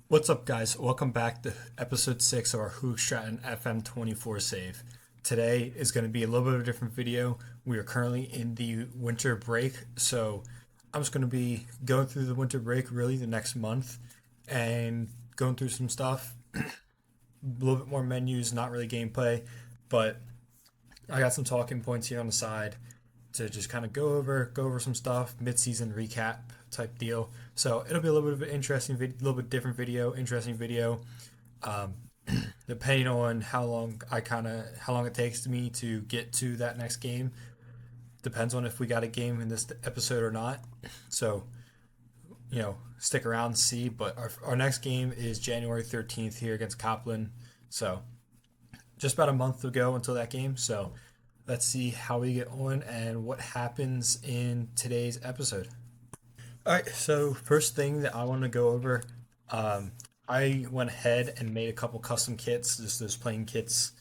What's up, guys? Welcome back to episode 6 of our Hoogstraten FM24 save. Today is going to be a little bit of a different video. We are currently in the winter break, so I'm just going to be going through the winter break really the next month and going through some stuff. A little bit more menus, not really gameplay, but I got some talking points here on the side to just kind of go over some stuff, mid-season recap type deal. So it'll be a little bit of an interesting video, a little bit different video, interesting video. Um, Depending on how long it takes to me to get to that next game, depends on if we got a game in this episode or not. So stick around and see. But our next game is January 13th here against Copland. So just about a month to go until that game. So let's see how we get on and what happens in today's episode. All right, so first thing that I want to go over, I went ahead and made a couple custom kits, just those plain kits.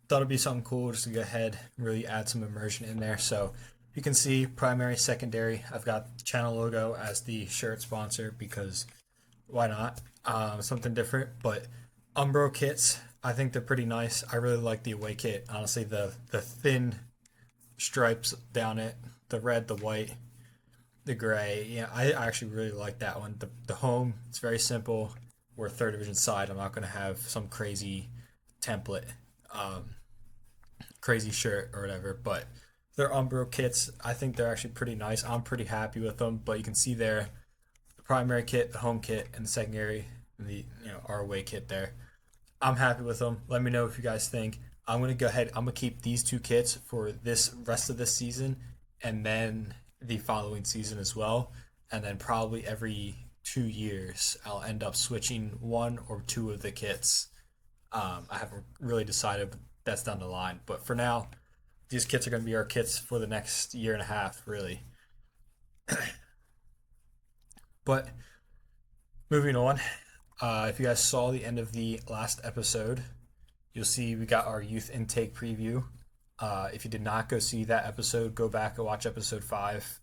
Thought it'd be something cool just to go ahead and really add some immersion in there. So you can see primary, secondary. I've got the channel logo as the shirt sponsor because why not? Something different, but Umbro kits, I think they're pretty nice. I really like the away kit. Honestly, the thin stripes down it, the red, the white, the gray. Yeah, I actually really like that one. The home, it's very simple. We're a third division side. I'm not going to have some crazy template, um, crazy shirt or whatever. But they're Umbro kits. I think they're actually pretty nice. I'm pretty happy with them. But you can see there the primary kit, the home kit, and the secondary, and the our away kit there. I'm happy with them. Let me know if you guys think. I'm gonna go ahead. I'm gonna keep these two kits for this rest of this season, and then the following season as well. And then probably every 2 years, I'll end up switching one or two of the kits. I haven't really decided. But that's down the line. But for now, these kits are gonna be our kits for the next year and a half, really. But moving on, if you guys saw the end of the last episode, you'll see we got our youth intake preview. If you did not go see that episode, go back and watch episode 5,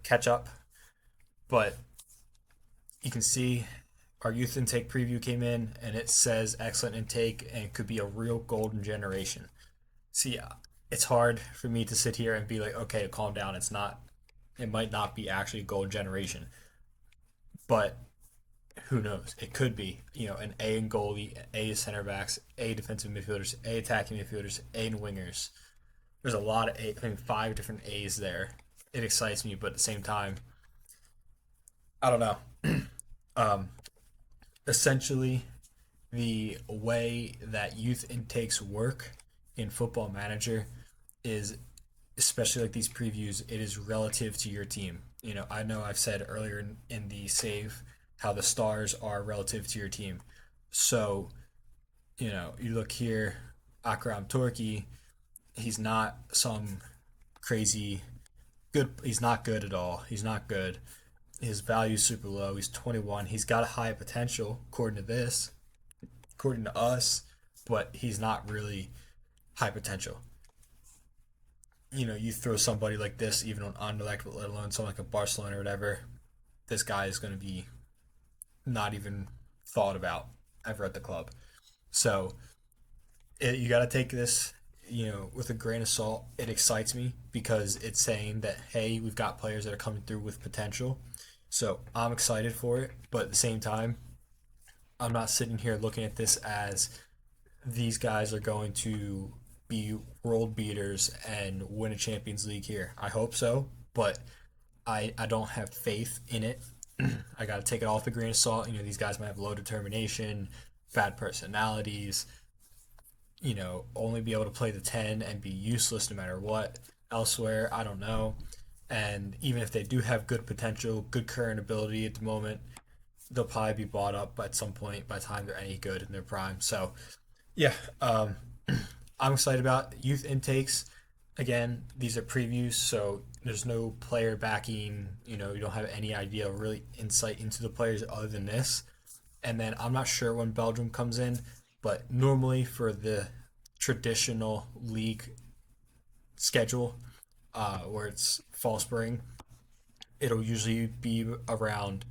catch up. But you can see our youth intake preview came in and it says excellent intake and it could be a real golden generation. See, it's hard for me to sit here and be like, okay, calm down. It's not, it might not be actually a golden generation, but who knows? It could be, an A in goalie, A in center backs, A defensive midfielders, A attacking midfielders, A in wingers. There's a lot of A, I think 5 different A's there. It excites me, but at the same time, I don't know. Um, Essentially, the way that youth intakes work in Football Manager is, especially like these previews, it is relative to your team. I know I've said earlier in the save how the stars are relative to your team. So, you look here, Akram Torki, he's not some crazy good. He's not good at all. He's not good. His value's super low. He's 21. He's got a high potential, according to us, but he's not really high potential. You throw somebody like this, even on Anderlecht, let alone someone like a Barcelona or whatever, this guy is going to be not even thought about ever at the club. So you got to take this, with a grain of salt. It excites me because it's saying that, hey, we've got players that are coming through with potential. So I'm excited for it, but at the same time, I'm not sitting here looking at this as these guys are going to be world beaters and win a Champions League here. I hope so, but I don't have faith in it. I got to take it all with a grain of salt. These guys might have low determination, bad personalities, only be able to play the 10 and be useless no matter what elsewhere. I don't know. And even if they do have good potential, good current ability at the moment, they'll probably be bought up at some point by the time they're any good in their prime. So, yeah, I'm excited about youth intakes. Again, these are previews, so there's no player backing. You don't have any idea, really insight into the players other than this. And then I'm not sure when Belgium comes in, but normally for the traditional league schedule, where it's fall spring, it'll usually be around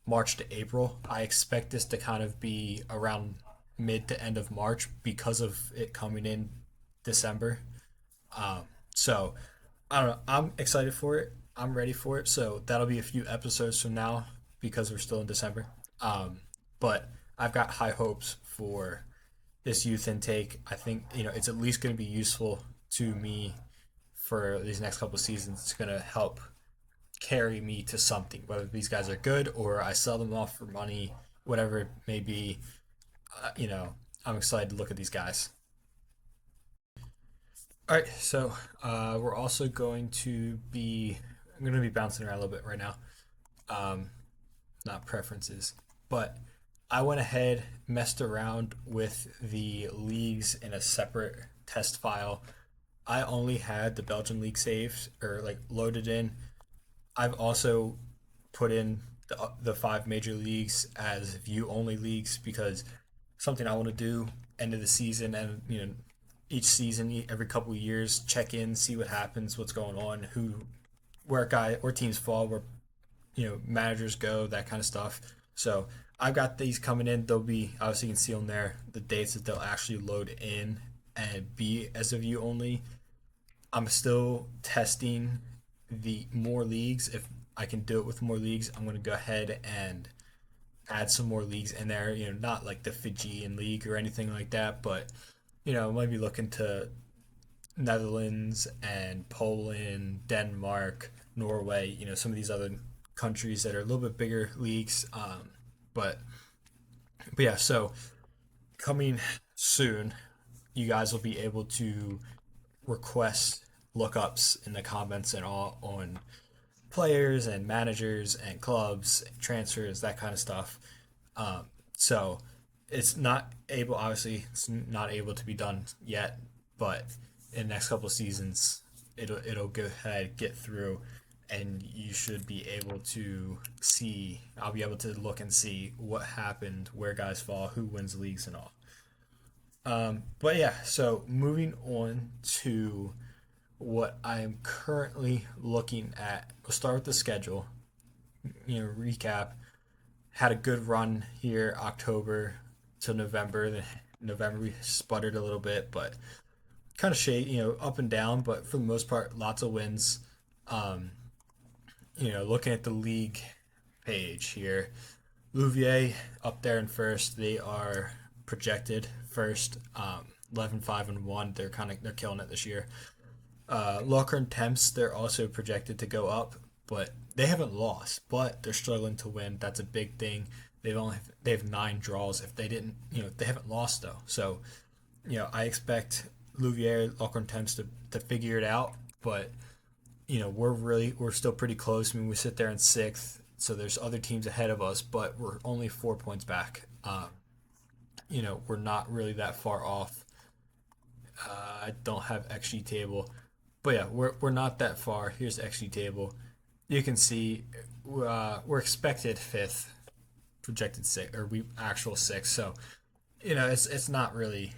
March to April. I expect this to kind of be around mid to end of March because of it coming in December. Um, so I don't know. I'm excited for it. I'm ready for it. So that'll be a few episodes from now because we're still in December. Um, but I've got high hopes for this youth intake. I think it's at least going to be useful to me for these next couple of seasons. It's going to help carry me to something, whether these guys are good or I sell them off for money, whatever it may be. Uh, you know, I'm excited to look at these guys. All right, so we're also going to be. I'm going to be bouncing around a little bit right now. Um, Not preferences, but I went ahead, messed around with the leagues in a separate test file. I only had the Belgian league saved or like loaded in. I've also put in the five major leagues as view only leagues because something I want to do end of the season and each season every couple of years check in, see what happens, what's going on, who where guy or teams fall, where managers go, that kind of stuff. So I've got these coming in. They'll be obviously you can see on there the dates that they'll actually load in and be as a view only. I'm still testing the more leagues. If I can do it with more leagues, I'm going to go ahead and add some more leagues in there. Not like the Fijian league or anything like that, but I might be looking to Netherlands and Poland, Denmark, Norway. Some of these other countries that are a little bit bigger leagues. But but yeah, so coming soon, you guys will be able to request lookups in the comments and all on players and managers and clubs, and transfers, that kind of stuff. So it's not able, obviously, it's not able to be done yet, but in the next couple of seasons, it'll go ahead, get through, and you should be able to see. I'll be able to look and see what happened, where guys fall, who wins leagues, and all. But yeah, so moving on to what I am currently looking at. We'll start with the schedule. Recap. Had a good run here, October to November. Then November we sputtered a little bit, but kind of shade, up and down. But for the most part, lots of wins. Um, Looking at the league page here, Louvier up there in first. They are projected first. 11-5-1. They're killing it this year. Lochern Temps, they're also projected to go up, but they haven't lost, but they're struggling to win. That's a big thing. They have nine draws. If they didn't, they haven't lost though. So I expect Louvier, Lochern Temps to figure it out, but we're still pretty close. I mean, we sit there in sixth, so there's other teams ahead of us, but we're only 4 points back. We're not really that far off. I don't have XG table, but yeah, we're not that far. Here's the XG table. You can see we're expected fifth, projected sixth, or we actual sixth. So it's not really,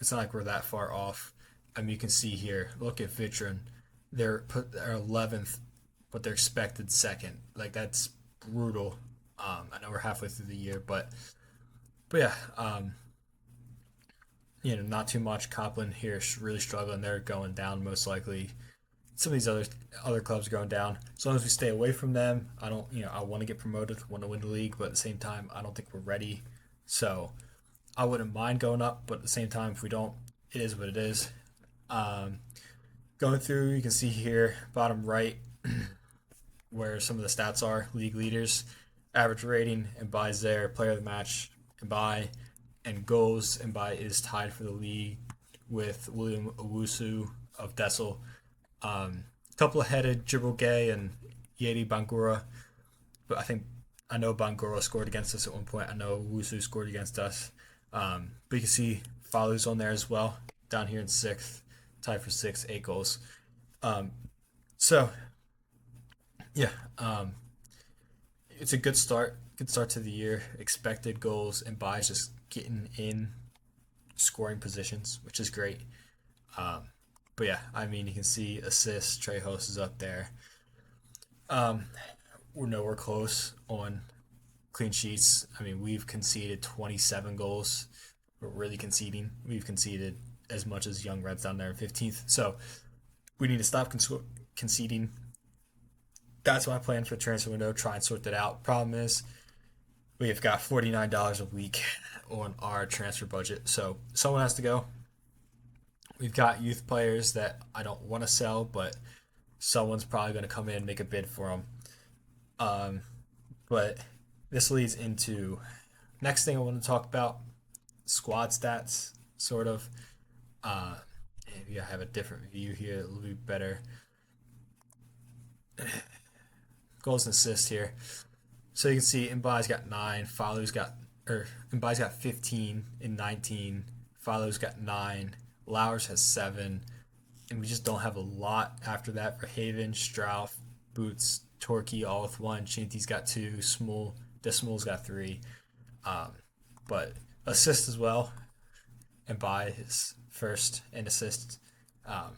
it's not like we're that far off. I mean, you can see here. Look at Vitron. They're 11th, but they're expected second. Like that's brutal. I know we're halfway through the year, but yeah, not too much. Copland here really struggling. They're going down most likely. Some of these other clubs are going down. As long as we stay away from them, I don't. I want to get promoted, want to win the league, but at the same time, I don't think we're ready. So I wouldn't mind going up, but at the same time, if we don't, it is what it is. Um, Going through, you can see here, bottom right, where some of the stats are. League leaders, average rating, and buys there. Player of the match, and buy, and goals. And buy is tied for the league with William Owusu of Dessel. Couple ahead of Jibril Gay and Yedi Bangura, but I know Bangura scored against us at one point. I know Owusu scored against us. But you can see Falu's on there as well, down here in sixth, tied for six, 8 goals. Um, so yeah, it's a good start. Good start to the year. Expected goals and buys just getting in scoring positions, which is great. Um, but yeah, I mean, you can see assists. Trejos is up there. Um, we're nowhere close on clean sheets. I mean, we've conceded 27 goals. We're really conceding. We've conceded as much as Young Reds down there in 15th. So we need to stop conceding. That's my plan for transfer window. Try and sort that out. Problem is, we've got $49 a week on our transfer budget, so someone has to go. We've got youth players that I don't want to sell, but someone's probably going to come in and make a bid for them. Um, but this leads into next thing I want to talk about: squad stats, sort of. Uh, Maybe I have a different view here, a little bit better. Goals and assists here. So you can see Mbai's got 9, Falu's got Mbai's got 15 in 19, Falu's got 9, Lowers has 7, and we just don't have a lot after that for Haven, Strauff, Boots, Torquay all with 1, Chinty's got 2, Small, Decimal's got 3. Um, but assists as well, and by his first in assists. Um,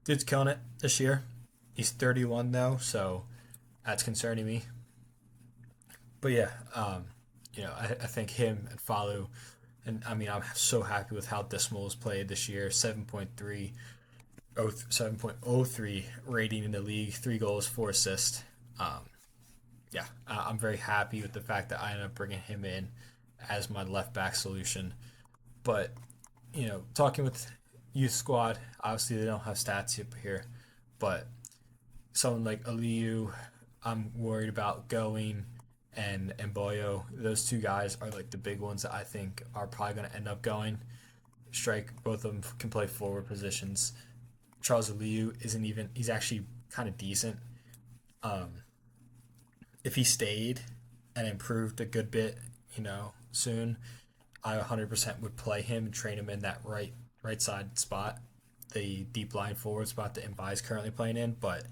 Dude's killing it this year. He's 31 though, so that's concerning me. But yeah, I think him and Falu, and I mean, I'm so happy with how Decimal has played this year. 7.03 rating in the league, 3 goals, 4 assists. Um, I'm very happy with the fact that I ended up bringing him in as my left back solution. But talking with youth squad, obviously they don't have stats up here, but someone like Aliyu, I'm worried about going, and Boyo. Those two guys are like the big ones that I think are probably going to end up going. Strike, both of them can play forward positions. Charles Aliyu isn't even, he's actually kind of decent. Um, if he stayed and improved a good bit, soon, I 100% would play him and train him in that right side spot, the deep line forward spot that Mbai is currently playing in, but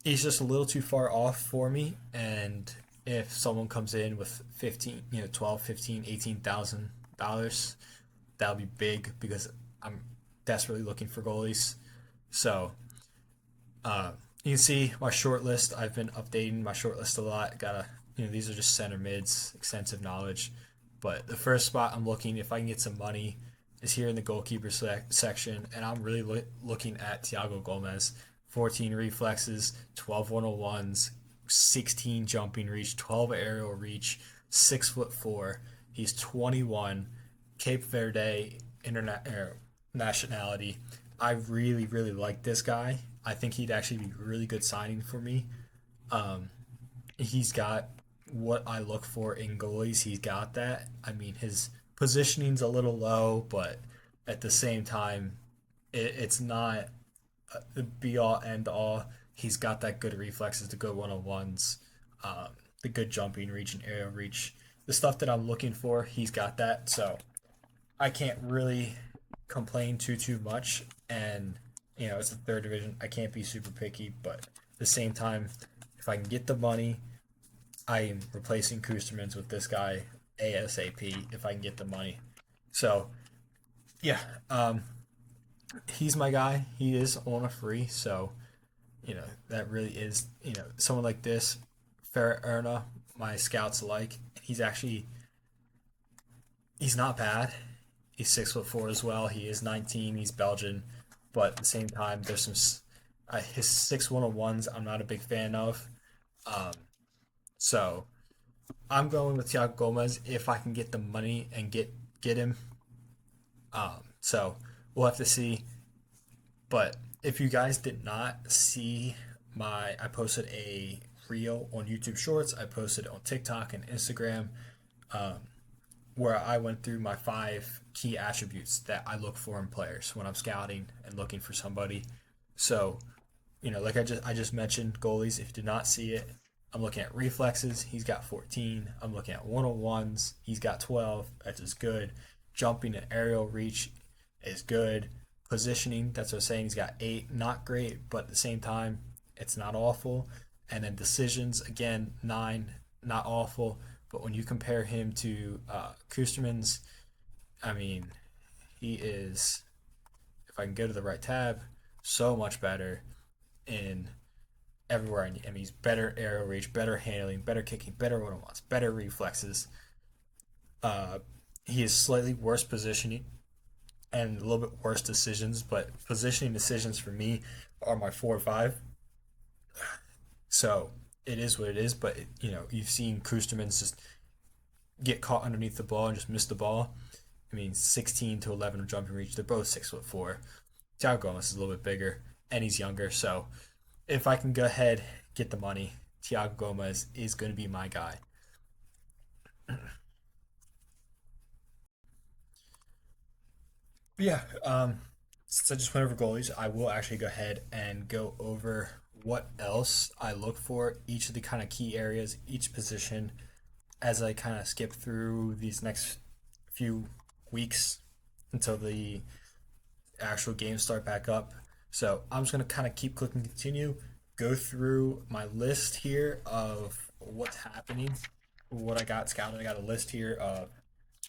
he's just a little too far off for me. And if someone comes in with 15, 12, 15, $18,000, that'll be big because I'm desperately looking for goalies. So you can see my short list. I've been updating my short list a lot. These are just center mids, extensive knowledge. But the first spot I'm looking, if I can get some money, is here in the goalkeeper section, and I'm really looking at Thiago Gomez. 14 reflexes, 12 101s, 16 jumping reach, 12 aerial reach, 6'4". He's 21, Cape Verde nationality. I really, really like this guy. I think he'd actually be a really good signing for me. He's got what I look for in goalies. He's got that. I mean, his positioning's a little low, but at the same time, it's not the be all end all. He's got that good reflexes, the good 101s, the good jumping reach and aerial reach. The stuff that I'm looking for, he's got that. So I can't really complain too much. And it's the third division. I can't be super picky, but at the same time, if I can get the money, I am replacing Kustermans with this guy ASAP if I can get the money. So yeah, he's my guy. He is on a free, so that really is someone like this. Ferret Erna, my scouts like. He's not bad. He's 6'4" as well. He is 19. He's Belgian, but at the same time, there's some his 6'101s I'm not a big fan of. So I'm going with Thiago Gomez if I can get the money and get him. So we'll have to see. But if you guys did not see I posted a reel on YouTube Shorts. I posted on TikTok and Instagram, where I went through my 5 key attributes that I look for in players when I'm scouting and looking for somebody. So, like I just mentioned, goalies. If you did not see it, I'm looking at reflexes. He's got 14. I'm looking at 101s. He's got 12. That's as good. Jumping and aerial reach is good. Positioning, that's what I'm saying. He's got 8. Not great, but at the same time, it's not awful. And then decisions, again, 9. Not awful. But when you compare him to Kustermans, I mean, he is, if I can go to the right tab, so much better in everywhere. I mean, he's better arrow reach, better handling, better kicking, better one on ones, better reflexes. Uh, he is slightly worse positioning and a little bit worse decisions, but positioning decisions for me are my 4 or 5. So it is what it is. But you've seen Koosterman's just get caught underneath the ball and just miss the ball. I mean, 16 to 11 of jumping reach. They're both 6'4". Thiago Gomez is a little bit bigger and he's younger. So if I can go ahead get the money, Thiago Gomez is going to be my guy. But yeah, since I just went over goalies, I will actually go ahead and go over what else I look for, each of the kind of key areas, each position, as I kind of skip through these next few weeks until the actual games start back up. So I'm just going to kind of keep clicking continue, go through my list here of what's happening, what I got scouted. I got a list here of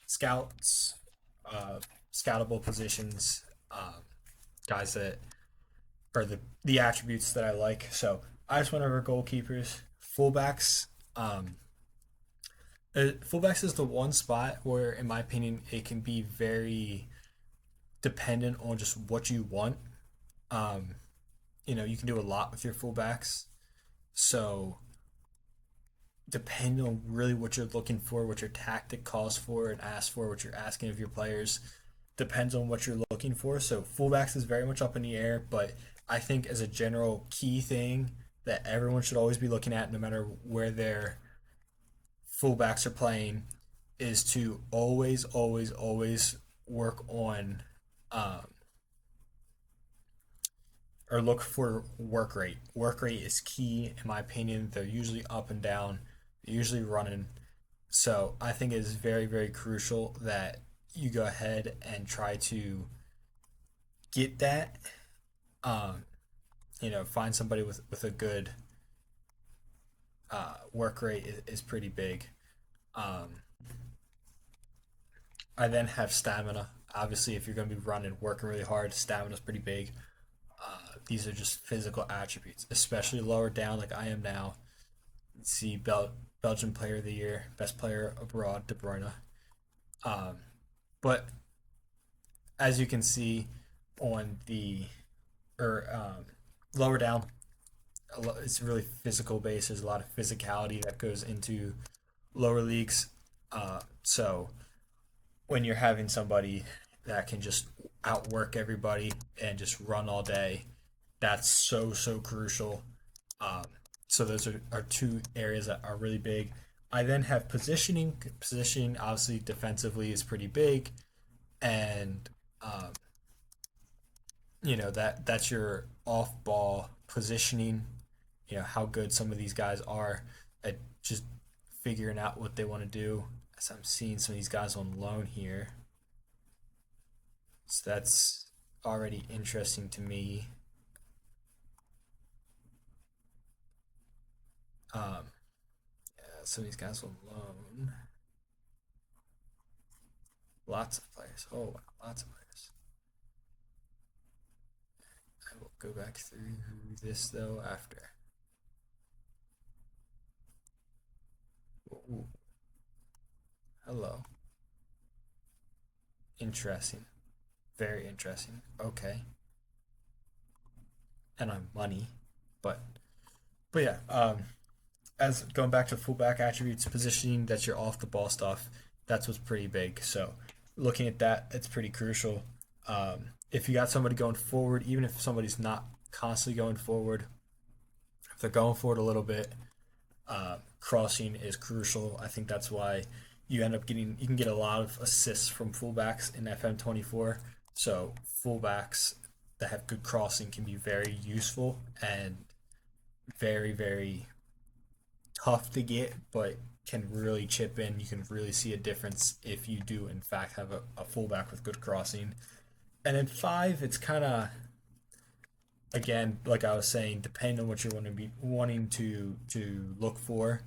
scouts, uh, scoutable positions, guys that are the attributes that I like. So I just went over goalkeepers, fullbacks. Fullbacks is the one spot where, in my opinion, it can be very dependent on just what you want. Um, you can do a lot with your fullbacks. So depending on really what you're looking for, what your tactic calls for and asks for, what you're asking of your players, depends on what you're looking for. So fullbacks is very much up in the air, but I think as a general key thing that everyone should always be looking at, no matter where their fullbacks are playing, is to always, always, always work on um, or look for work rate. Work rate is key, in my opinion. They're usually up and down, they're usually running. So I think it is very, very crucial that you go ahead and try to get that. Um, find somebody with a good work rate is pretty big. Um, I then have stamina. Obviously, if you're going to be running, working really hard, stamina is pretty big. These are just physical attributes, especially lower down like I am now. See Belgian Player of the Year, best player abroad, De Bruyne. Um, but as you can see on the or lower down, it's really physical based. There's a lot of physicality that goes into lower leagues. So when you're having somebody that can just outwork everybody and just run all day, that's so crucial. Um, so those are two areas that are really big. I then have positioning. Positioning obviously defensively is pretty big, and um, that's your off ball positioning. How good some of these guys are at just figuring out what they want to do. As I'm seeing some of these guys on loan here, so that's already interesting to me. Um, yeah, some of these guys on loan, lots of players. Oh wow, lots of players. I will go back through this though after. Ooh, hello. Interesting. Very interesting. Okay. And I'm money. But yeah, as going back to fullback attributes, positioning, that's your off the ball stuff. That's what's pretty big. So looking at that, it's pretty crucial. If you got somebody going forward, even if somebody's not constantly going forward, if they're going forward a little bit, crossing is crucial. I think that's why you can get a lot of assists from fullbacks in FM24. So fullbacks that have good crossing can be very useful and very, very tough to get, but can really chip in. You can really see a difference if you do, in fact, have a fullback with good crossing. And then five, it's kind of, again, like I was saying, depending on what you're want to be wanting to look for.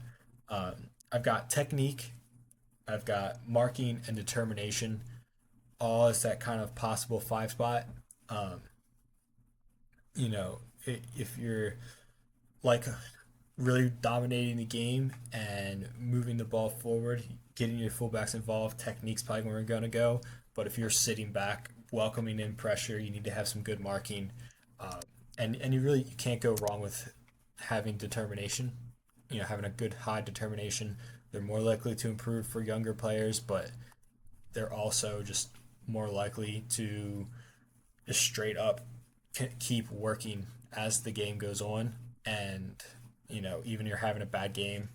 I've got technique, I've got marking and determination, all is that kind of possible five spot. Um, if you're like really dominating the game and moving the ball forward, getting your fullbacks involved. Technique's probably where we're going to go. But if you're sitting back, welcoming in pressure, you need to have some good marking. Um, and you can't go wrong with having determination. Having a good high determination. They're more likely to improve for younger players, but they're also just more likely to just straight up keep working as the game goes on. And even you're having a bad game,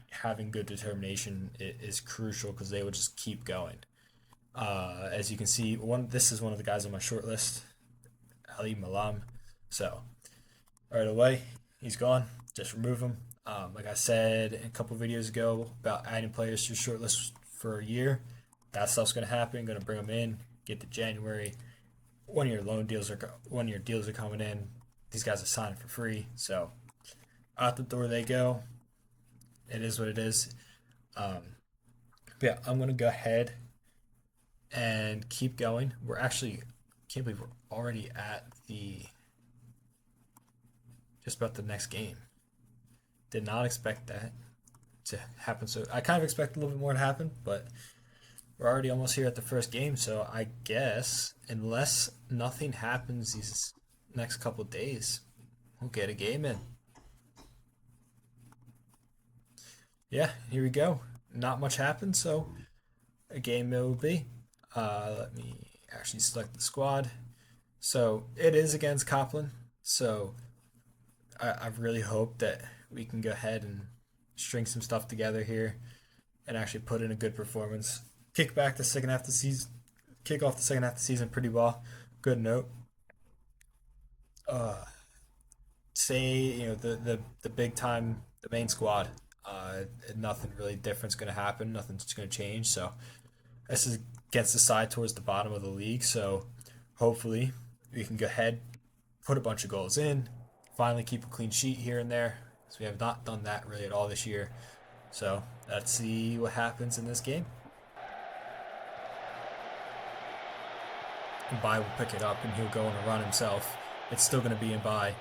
having good determination is crucial because they would just keep going. As you can see, this is one of the guys on my short list, Ali Malam. So right away, he's gone. Just remove him. Like I said a couple videos ago about adding players to your short list for a year, that stuff's gonna happen. Gonna bring them in. Get to January. When your deals are coming in. These guys are signing for free. So out the door they go. It is what it is. Um, but yeah, I'm gonna go ahead and keep going. We're actually can't believe we're already at the just about the next game. Did not expect that to happen. So I kind of expect a little bit more to happen, but we're already almost here at the first game. So I guess unless nothing happens these next couple days, we'll get a game in. Yeah, here we go. Not much happened, so a game it will be. Let me actually select the squad. So it is against Copland. So I really hope that we can go ahead and string some stuff together here and actually put in a good performance. Kick off the second half of the season pretty well. Good note. Uh, Say the big time, the main squad. Nothing really different's going to happen. Nothing's going to change. So this is gets the side towards the bottom of the league. So hopefully we can go ahead, put a bunch of goals in, finally keep a clean sheet here and there. So we have not done that really at all this year. So let's see what happens in this game. Bai will pick it up and he'll go on a run himself. It's still going to be in Bai.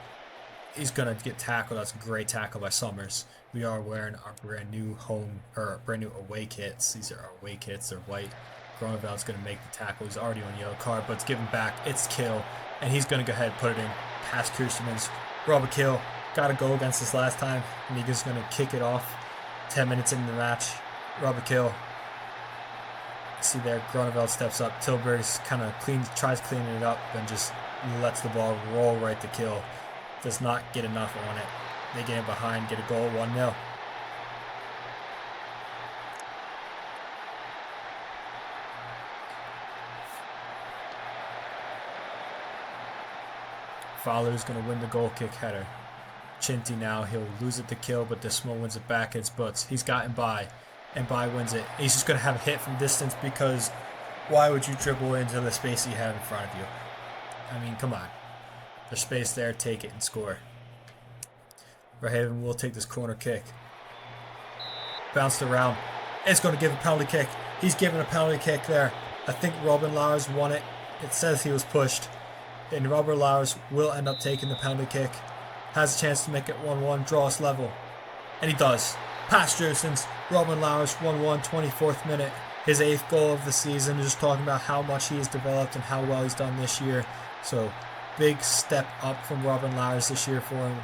He's going to get tackled. That's a great tackle by Summers. We are wearing our brand new brand new away kits. These are our away kits. They're white. Groneveld's going to make the tackle. He's already on yellow card, but it's given back. It's Kill, and he's going to go ahead and put it in past Krusterman's. Robert Kill got a goal against us last time, and he's just going to kick it off 10 minutes into the match. Robert Kill. See there, Groneveld steps up. Tilburg's kind of tries cleaning it up, and just lets the ball roll right to Kill. Does not get enough on it. They get in behind, get a goal, 1-0. Fowler's going to win the goal kick header. Chinty now, he'll lose it to Kill, but Desmo wins it back. It's Butts. He's gotten by, and Bai wins it. He's just going to have a hit from distance because why would you dribble into the space you have in front of you? I mean, come on. There's space there, take it and score. Verhaven will take this corner kick. Bounced around. It's going to give a penalty kick. He's giving a penalty kick there. I think Robin Lowers won it. It says he was pushed. And Robert Lowers will end up taking the penalty kick. Has a chance to make it 1-1, draw us level. And he does. Past Josens, Robin Lowers 1-1, 24th minute. His 8th goal of the season. Just talking about how much he has developed and how well he's done this year. So, big step up from Robin Lowers this year for him.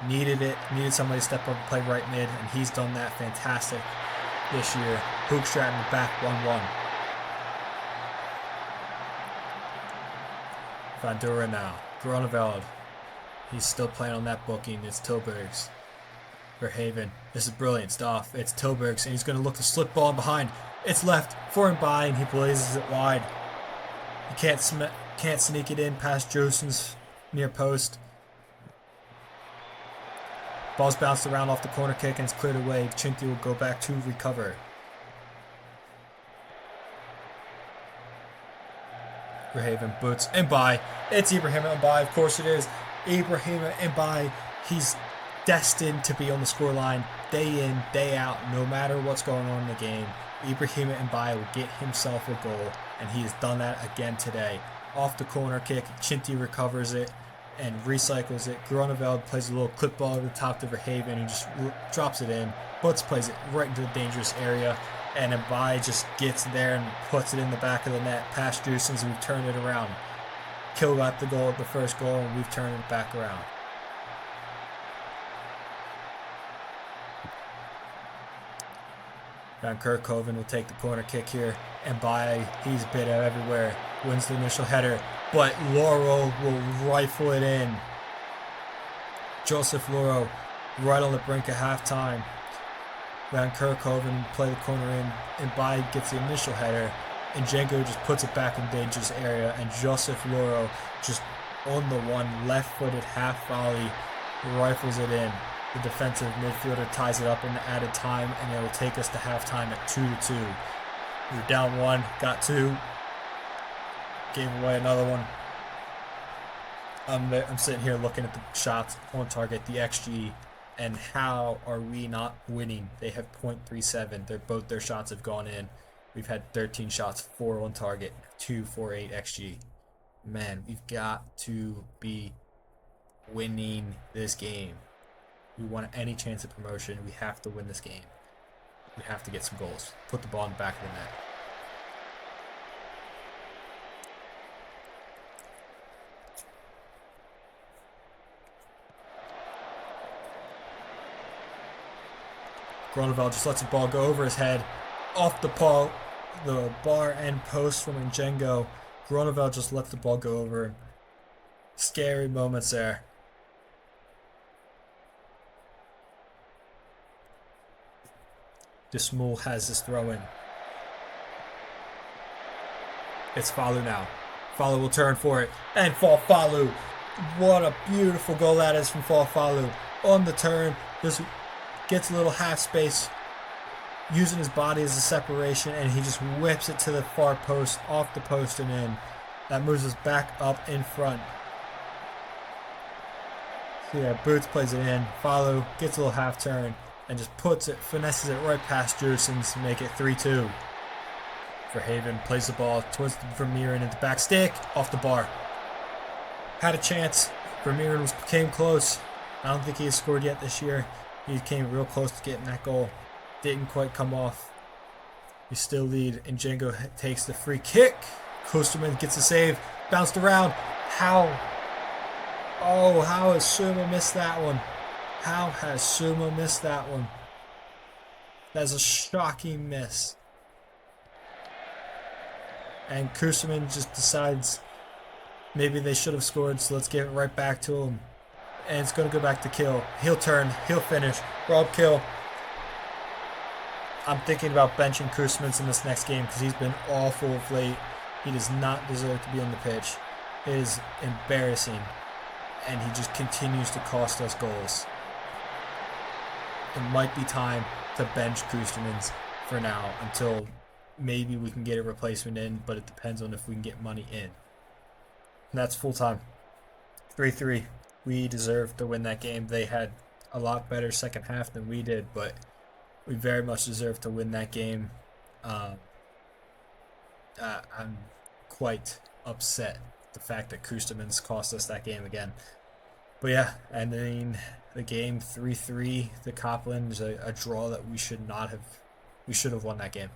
Needed somebody to step up and play right mid, and he's done that fantastic this year. Hoogstraten back 1-1. Van Dura now. Groneveld. He's still playing on that booking. It's Tilburg's. Verhaven. This is brilliant stuff. It's Tilburg's, and he's going to look to slip ball behind. It's left for him by, and he blazes it wide. He can't sneak it in past Josen's near post. Ball's bounced around off the corner kick and it's cleared away. Chinty will go back to recover. Verhaven, Boots, and Bai. It's Ibrahim and Bai, of course it is. Ibrahim and Bai, he's destined to be on the scoreline day in, day out, no matter what's going on in the game. Ibrahim and Bai will get himself a goal, and he has done that again today. Off the corner kick, Chinty recovers it, and recycles it. Groeneveld plays a little clip ball over the top to Verhaven and just drops it in. Butts plays it right into the dangerous area, and Mbai just gets there and puts it in the back of the net past Drusens. We've turned it around. Kill got the goal, the first goal, and we've turned it back around. Van Kerkhoven will take the corner kick here, and he's bit out everywhere, wins the initial header, but Laurel will rifle it in. Joseph Laurel right on the brink of halftime. Van Kerkhoven play the corner in, and gets the initial header, and Django just puts it back in the dangerous area, and Joseph Laurel just on the one, left-footed half volley, rifles it in. The defensive midfielder ties it up in the added time, and it will take us to halftime at 2-2. We were down 1, got 2, gave away another one. I'm sitting here looking at the shots on target, the XG, and how are we not winning? They have .37. Both their shots have gone in. We've had 13 shots, 4 on target, 2.48 XG. Man, we've got to be winning this game. We want any chance of promotion. We have to win this game. We have to get some goals. Put the ball in the back of the net. Groeneveld just lets the ball go over his head, off the bar end post from Njengo. Groeneveld just lets the ball go over. Scary moments there. Dismul has this throw in. It's Falu now. Falu will turn for it. And Falu. What a beautiful goal that is from Falu. On the turn, just gets a little half space, using his body as a separation, and he just whips it to the far post, off the post and in. That moves us back up in front. So yeah, Boots plays it in. Falu gets a little half turn and just finesses it right past Drusens to make it 3-2. Verhaven plays the ball towards Vermeeren at the back stick, off the bar. Had a chance. Vermeeren came close. I don't think he has scored yet this year. He came real close to getting that goal. Didn't quite come off. We still lead, and Django takes the free kick. Hoogstraten gets a save. Bounced around. How? Oh, how has Suma missed that one? How has Suma missed that one? That's a shocking miss. And Hoogstraten just decides maybe they should have scored, so let's give it right back to him. And it's going to go back to Kill. He'll turn. He'll finish. Rob Kill. I'm thinking about benching Hoogstraten in this next game because he's been awful of late. He does not deserve to be on the pitch. It is embarrassing. And he just continues to cost us goals. It might be time to bench Hoogstraten for now until maybe we can get a replacement in, but it depends on if we can get money in. And that's full time. 3-3. We deserve to win that game. They had a lot better second half than we did, but we very much deserve to win that game. I'm quite upset the fact that Hoogstraten cost us that game again. But yeah, ending the game 3-3 to Copland is a draw that we should have won that game.